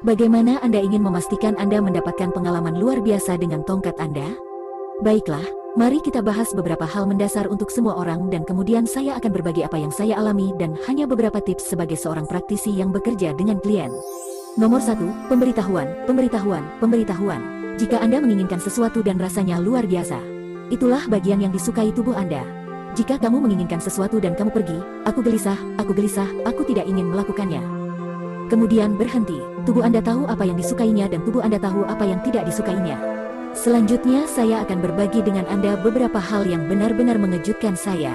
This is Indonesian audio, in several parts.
Bagaimana Anda ingin memastikan Anda mendapatkan pengalaman luar biasa dengan tongkat Anda? Baiklah, mari kita bahas beberapa hal mendasar untuk semua orang dan kemudian saya akan berbagi apa yang saya alami dan hanya beberapa tips sebagai seorang praktisi yang bekerja dengan klien. Nomor 1, pemberitahuan. Jika Anda menginginkan sesuatu dan rasanya luar biasa, itulah bagian yang disukai tubuh Anda. Jika kamu menginginkan sesuatu dan kamu pergi, aku gelisah, aku tidak ingin melakukannya. Kemudian berhenti, tubuh Anda tahu apa yang disukainya dan tubuh Anda tahu apa yang tidak disukainya. Selanjutnya saya akan berbagi dengan Anda beberapa hal yang benar-benar mengejutkan saya.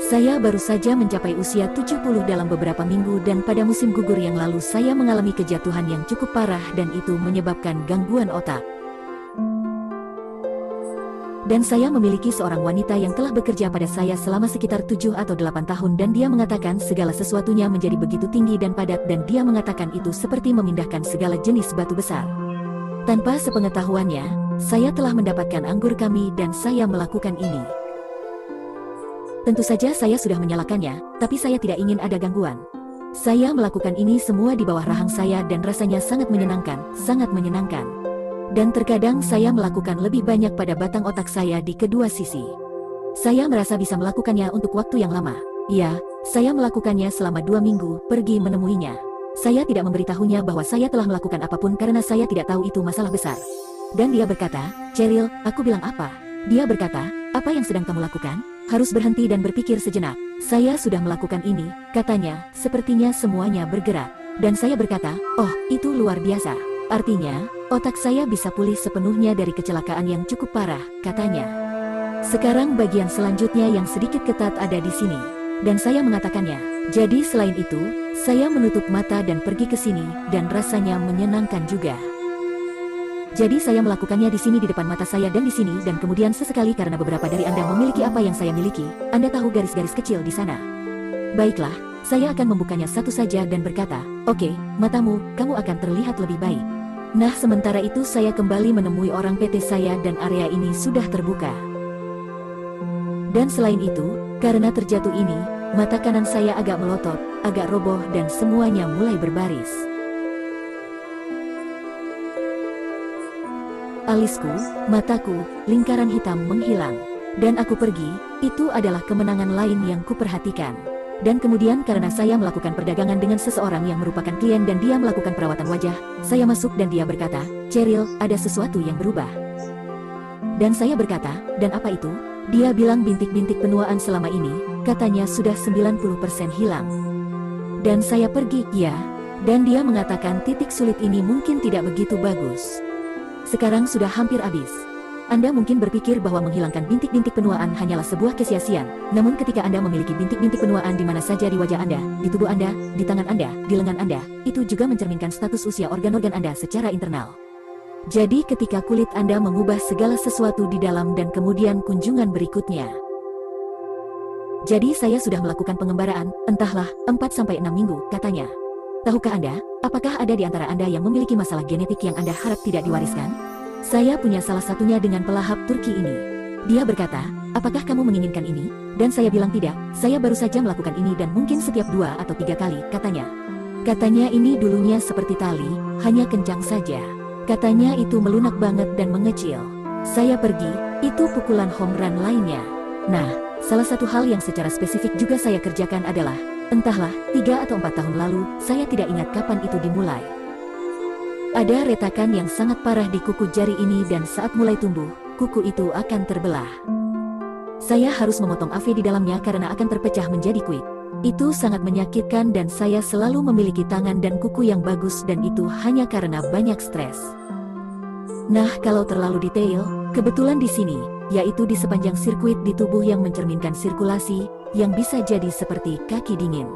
Saya baru saja mencapai usia 70 dalam beberapa minggu dan pada musim gugur yang lalu saya mengalami kejatuhan yang cukup parah dan itu menyebabkan gangguan otak. Dan saya memiliki seorang wanita yang telah bekerja pada saya selama sekitar 7 atau 8 tahun dan dia mengatakan segala sesuatunya menjadi begitu tinggi dan padat dan dia mengatakan itu seperti memindahkan segala jenis batu besar. Tanpa sepengetahuannya, saya telah mendapatkan anggur kami dan saya melakukan ini. Tentu saja saya sudah menyalakannya, tapi saya tidak ingin ada gangguan. Saya melakukan ini semua di bawah rahang saya dan rasanya sangat menyenangkan, Dan terkadang saya melakukan lebih banyak pada batang otak saya di kedua sisi. Saya merasa bisa melakukannya untuk waktu yang lama. Ya, saya melakukannya selama 2 minggu, pergi menemuinya. Saya tidak memberitahunya bahwa saya telah melakukan apapun karena saya tidak tahu itu masalah besar. Dan dia berkata, "Cheryl, aku bilang apa?" Dia berkata, "Apa yang sedang kamu lakukan? Harus berhenti dan berpikir sejenak." "Saya sudah melakukan ini," katanya, "sepertinya semuanya bergerak." Dan saya berkata, "Oh, itu luar biasa. Artinya, otak saya bisa pulih sepenuhnya dari kecelakaan yang cukup parah," katanya. Sekarang bagian selanjutnya yang sedikit ketat ada di sini. Dan saya mengatakannya. Jadi selain itu, saya menutup mata dan pergi ke sini, dan rasanya menyenangkan juga. Jadi saya melakukannya di sini di depan mata saya dan di sini dan kemudian sesekali karena beberapa dari Anda memiliki apa yang saya miliki, Anda tahu garis-garis kecil di sana. Baiklah, saya akan membukanya satu saja dan berkata, "Oke, matamu, kamu akan terlihat lebih baik." Nah, sementara itu saya kembali menemui orang PT saya dan area ini sudah terbuka. Dan selain itu, karena terjatuh ini, mata kanan saya agak melotot, agak roboh dan semuanya mulai berbaris. Alisku, mataku, lingkaran hitam menghilang. Dan aku pergi, itu adalah kemenangan lain yang kuperhatikan. Dan kemudian karena saya melakukan perdagangan dengan seseorang yang merupakan klien dan dia melakukan perawatan wajah, saya masuk dan dia berkata, "Cheryl, ada sesuatu yang berubah." Dan saya berkata, "Dan apa itu?" Dia bilang bintik-bintik penuaan selama ini, katanya sudah 90% hilang. Dan saya pergi, ya. Dan dia mengatakan titik sulit ini mungkin tidak begitu bagus. Sekarang sudah hampir habis. Anda mungkin berpikir bahwa menghilangkan bintik-bintik penuaan hanyalah sebuah kesia-siaan. Namun ketika Anda memiliki bintik-bintik penuaan di mana saja di wajah Anda, di tubuh Anda, di tangan Anda, di lengan Anda, itu juga mencerminkan status usia organ-organ Anda secara internal. Jadi ketika kulit Anda mengubah segala sesuatu di dalam dan kemudian kunjungan berikutnya. Jadi saya sudah melakukan pengembaraan, entahlah, 4-6 minggu, katanya. Tahukah Anda, apakah ada di antara Anda yang memiliki masalah genetik yang Anda harap tidak diwariskan? Saya punya salah satunya dengan pelahap Turki ini. Dia berkata, "Apakah kamu menginginkan ini?" Dan saya bilang tidak, saya baru saja melakukan ini dan mungkin setiap 2 atau 3 kali, katanya. Katanya ini dulunya seperti tali, hanya kencang saja. Katanya itu melunak banget dan mengecil. Saya pergi, itu pukulan home run lainnya. Nah, salah satu hal yang secara spesifik juga saya kerjakan adalah, entahlah, 3 atau 4 tahun lalu, saya tidak ingat kapan itu dimulai. Ada retakan yang sangat parah di kuku jari ini dan saat mulai tumbuh, kuku itu akan terbelah. Saya harus memotong AV di dalamnya karena akan terpecah menjadi kuik. Itu sangat menyakitkan dan saya selalu memiliki tangan dan kuku yang bagus dan itu hanya karena banyak stres. Nah, kalau terlalu detail, kebetulan di sini, yaitu di sepanjang sirkuit di tubuh yang mencerminkan sirkulasi, yang bisa jadi seperti kaki dingin.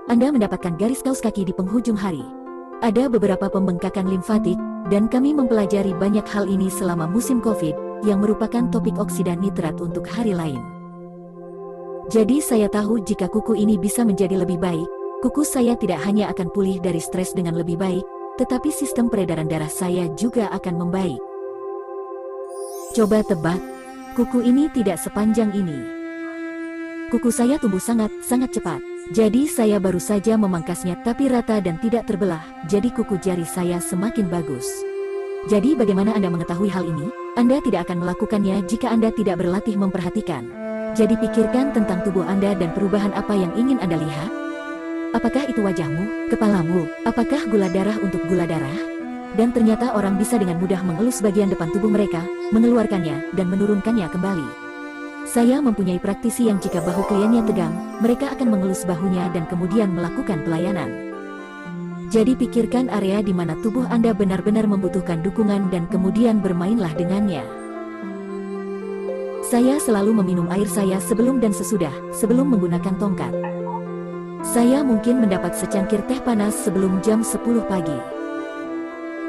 Anda mendapatkan garis kaus kaki di penghujung hari. Ada beberapa pembengkakan limfatik, dan kami mempelajari banyak hal ini selama musim COVID, yang merupakan topik oksida nitrat untuk hari lain. Jadi saya tahu jika kuku ini bisa menjadi lebih baik, kuku saya tidak hanya akan pulih dari stres dengan lebih baik, tetapi sistem peredaran darah saya juga akan membaik. Coba tebak, kuku ini tidak sepanjang ini. Kuku saya tumbuh sangat cepat. Jadi saya baru saja memangkasnya tapi rata dan tidak terbelah, jadi kuku jari saya semakin bagus. Jadi bagaimana Anda mengetahui hal ini? Anda tidak akan melakukannya jika Anda tidak berlatih memperhatikan. Jadi pikirkan tentang tubuh Anda dan perubahan apa yang ingin Anda lihat. Apakah itu wajahmu, kepalamu, apakah gula darah untuk gula darah? Dan ternyata orang bisa dengan mudah mengelus bagian depan tubuh mereka, mengeluarkannya, dan menurunkannya kembali. Saya mempunyai praktisi yang jika bahu kliennya tegang, mereka akan mengelus bahunya dan kemudian melakukan pelayanan. Jadi pikirkan area di mana tubuh Anda benar-benar membutuhkan dukungan dan kemudian bermainlah dengannya. Saya selalu meminum air saya sebelum dan sesudah, sebelum menggunakan tongkat. Saya mungkin mendapat secangkir teh panas sebelum jam 10 pagi.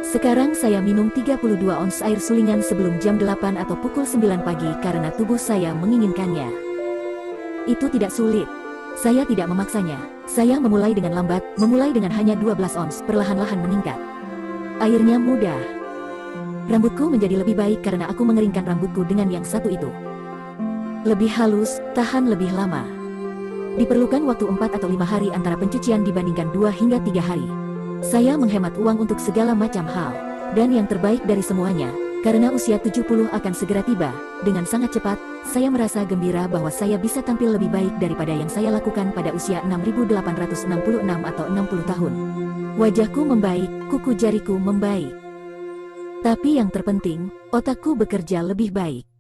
Sekarang saya minum 32 ons air sulingan sebelum jam 8 atau pukul 9 pagi karena tubuh saya menginginkannya. Itu tidak sulit. Saya tidak memaksanya. Saya memulai dengan lambat, memulai dengan hanya 12 ons, perlahan-lahan meningkat. Airnya mudah. Rambutku menjadi lebih baik karena aku mengeringkan rambutku dengan yang satu itu. Lebih halus, tahan lebih lama. Diperlukan waktu 4 atau 5 hari antara pencucian dibandingkan 2 hingga 3 hari. Saya menghemat uang untuk segala macam hal. Dan yang terbaik dari semuanya, karena usia 70 akan segera tiba, dengan sangat cepat, saya merasa gembira bahwa saya bisa tampil lebih baik daripada yang saya lakukan pada usia 6.866 atau 60 tahun. Wajahku membaik, kuku jariku membaik. Tapi yang terpenting, otakku bekerja lebih baik.